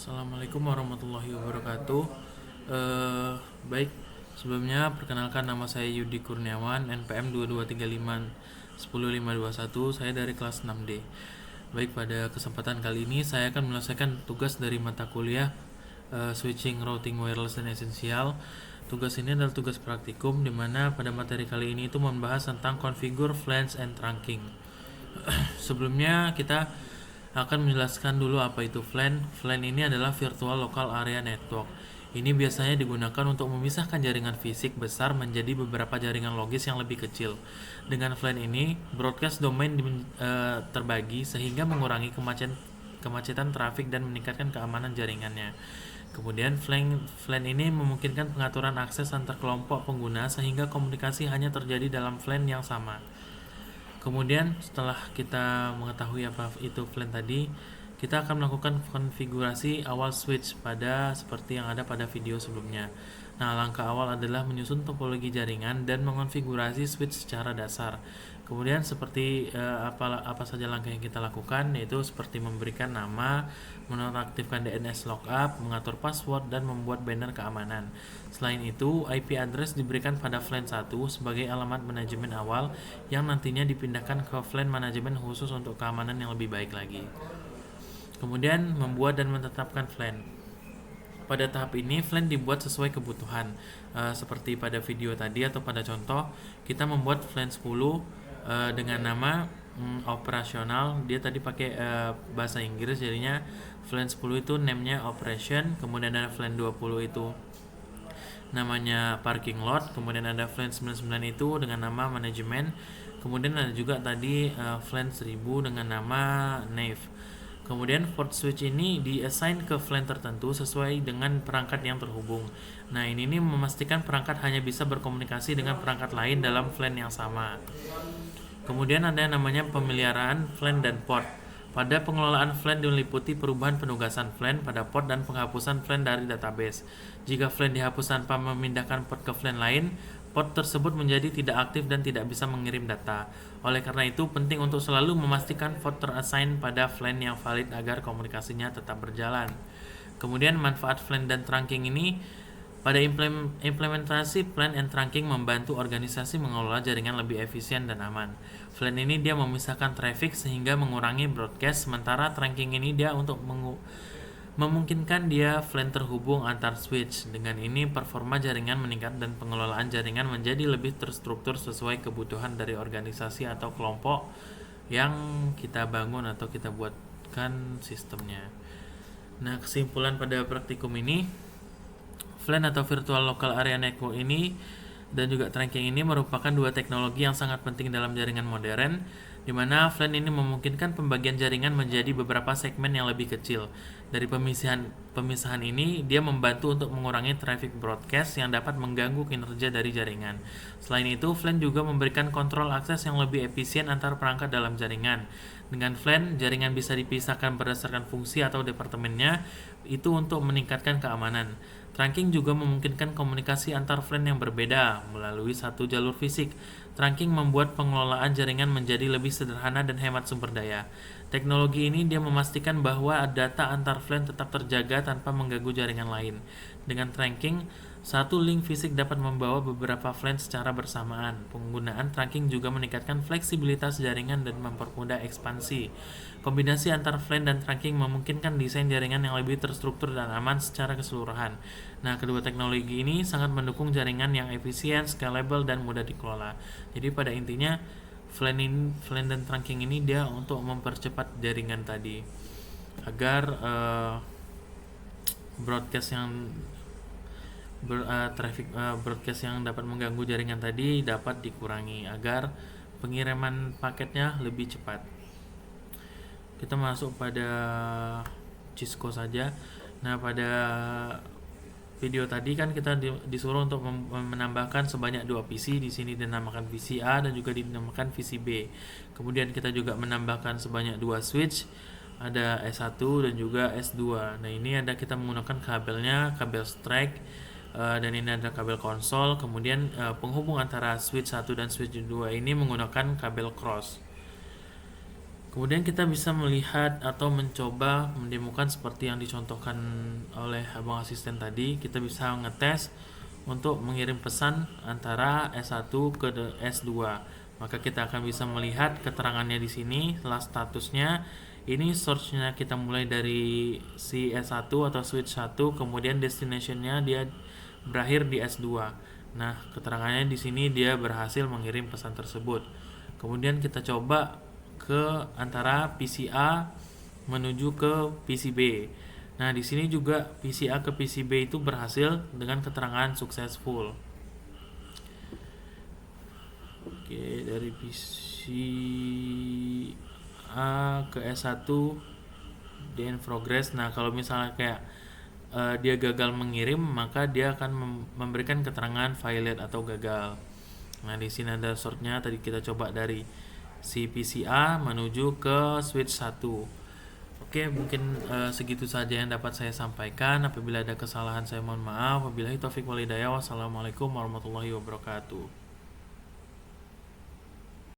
Assalamualaikum warahmatullahi wabarakatuh. Eh, Baik, sebelumnya perkenalkan nama saya Yudi Kurniawan, NPM 223510521. Saya dari kelas 6D. Baik, pada kesempatan kali ini saya akan menyelesaikan tugas dari mata kuliah Switching, Routing, Wireless, dan Esensial. Tugas ini adalah tugas praktikum di mana pada materi kali ini itu membahas tentang configure, flange, and trunking. Sebelumnya kita akan menjelaskan dulu apa itu FLAN. FLAN ini adalah Virtual Local Area Network. Ini biasanya digunakan untuk memisahkan jaringan fisik besar menjadi beberapa jaringan logis yang lebih kecil. Dengan FLAN ini, broadcast domain terbagi sehingga mengurangi kemacetan trafik dan meningkatkan keamanan jaringannya. Kemudian FLAN ini memungkinkan pengaturan akses antar kelompok pengguna sehingga komunikasi hanya terjadi dalam FLAN yang sama. Kemudian setelah kita mengetahui apa itu FLAN tadi, kita akan melakukan konfigurasi awal switch pada seperti yang ada pada video sebelumnya. Nah, langkah awal adalah menyusun topologi jaringan dan mengonfigurasi switch secara dasar. Kemudian seperti apa saja langkah yang kita lakukan, yaitu seperti memberikan nama, menonaktifkan DNS lookup, mengatur password, dan membuat banner keamanan. Selain itu, IP address diberikan pada FLAN 1 sebagai alamat manajemen awal yang nantinya dipindahkan ke FLAN manajemen khusus untuk keamanan yang lebih baik lagi. Kemudian membuat dan menetapkan FLAN. Pada tahap ini FLAN dibuat sesuai kebutuhan. Seperti pada video tadi atau pada contoh, kita membuat FLAN 10 dengan nama operasional. Dia tadi pakai bahasa Inggris, jadinya FLAN 10 itu name-nya operation. Kemudian ada FLAN 20 itu namanya parking lot. Kemudian ada FLAN 99 itu dengan nama manajemen. Kemudian ada juga tadi FLAN 1000 dengan nama nave. Kemudian port switch ini di-assign ke FLAN tertentu sesuai dengan perangkat yang terhubung. Nah, ini memastikan perangkat hanya bisa berkomunikasi dengan perangkat lain dalam FLAN yang sama. Kemudian ada yang namanya pemeliharaan FLAN dan port. Pada pengelolaan FLAN diliputi perubahan penugasan FLAN pada port dan penghapusan FLAN dari database. Jika FLAN dihapus tanpa memindahkan port ke FLAN lain, port tersebut menjadi tidak aktif dan tidak bisa mengirim data. Oleh karena itu, penting untuk selalu memastikan port terassign pada FLAN yang valid agar komunikasinya tetap berjalan. Kemudian manfaat FLAN dan trunking ini pada implementasi FLAN and trunking membantu organisasi mengelola jaringan lebih efisien dan aman. FLAN ini dia memisahkan traffic sehingga mengurangi broadcast, sementara trunking ini dia untuk memungkinkan dia FLAN terhubung antar switch. Dengan ini performa jaringan meningkat dan pengelolaan jaringan menjadi lebih terstruktur sesuai kebutuhan dari organisasi atau kelompok yang kita bangun atau kita buatkan sistemnya. Nah, kesimpulan pada praktikum ini, FLAN atau Virtual Local Area Network ini dan juga trunking ini merupakan dua teknologi yang sangat penting dalam jaringan modern, di mana FLAN ini memungkinkan pembagian jaringan menjadi beberapa segmen yang lebih kecil. Dari pemisahan ini, dia membantu untuk mengurangi traffic broadcast yang dapat mengganggu kinerja dari jaringan. Selain itu, FLAN juga memberikan kontrol akses yang lebih efisien antar perangkat dalam jaringan. Dengan FLAN, jaringan bisa dipisahkan berdasarkan fungsi atau departemennya, itu untuk meningkatkan keamanan. Trunking juga memungkinkan komunikasi antar FLAN yang berbeda melalui satu jalur fisik. Trunking membuat pengelolaan jaringan menjadi lebih sederhana dan hemat sumber daya. Teknologi ini dia memastikan bahwa data antar FLAN tetap terjaga tanpa mengganggu jaringan lain. Dengan trunking, satu link fisik dapat membawa beberapa FLAN secara bersamaan. Penggunaan trunking juga meningkatkan fleksibilitas jaringan dan mempermudah ekspansi. Kombinasi antar FLAN dan trunking memungkinkan desain jaringan yang lebih terstruktur dan aman secara keseluruhan. Nah, kedua teknologi ini sangat mendukung jaringan yang efisien, scalable, dan mudah dikelola. Jadi pada intinya FLAN dan trunking ini dia untuk mempercepat jaringan tadi agar broadcast yang broadcast yang dapat mengganggu jaringan tadi dapat dikurangi agar pengiriman paketnya lebih cepat. Kita masuk pada Cisco saja. Nah, pada video tadi kan kita disuruh untuk menambahkan sebanyak 2 PC. Di sini dinamakan PC A dan juga dinamakan PC B. Kemudian kita juga menambahkan sebanyak 2 switch, ada S1 dan juga S2. Nah, ini ada kita menggunakan kabelnya, kabel strike, dan ini ada kabel konsol. Kemudian penghubung antara switch 1 dan switch 2 ini menggunakan kabel cross. Kemudian kita bisa melihat atau mencoba mendemokan seperti yang dicontohkan oleh abang asisten tadi. Kita bisa ngetes untuk mengirim pesan antara S1 ke S2. Maka kita akan bisa melihat keterangannya di sini setelah statusnya. Ini source-nya kita mulai dari si S1 atau switch 1, kemudian destination-nya dia berakhir di S2. Nah, keterangannya di sini dia berhasil mengirim pesan tersebut. Kemudian kita coba ke antara PCA menuju ke PCB. Nah, di sini juga PCA ke PCB itu berhasil dengan keterangan successful. Oke, dari PCA ke S1 di in progress. Nah, kalau misalnya kayak dia gagal mengirim, maka dia akan memberikan keterangan violate atau gagal. Nah, di sini ada sortnya. Tadi kita coba dari si PCA menuju ke switch 1. Oke, mungkin segitu saja yang dapat saya sampaikan. Apabila ada kesalahan saya mohon maaf. Wabillahi taufik walhidayah. Wassalamualaikum warahmatullahi wabarakatuh.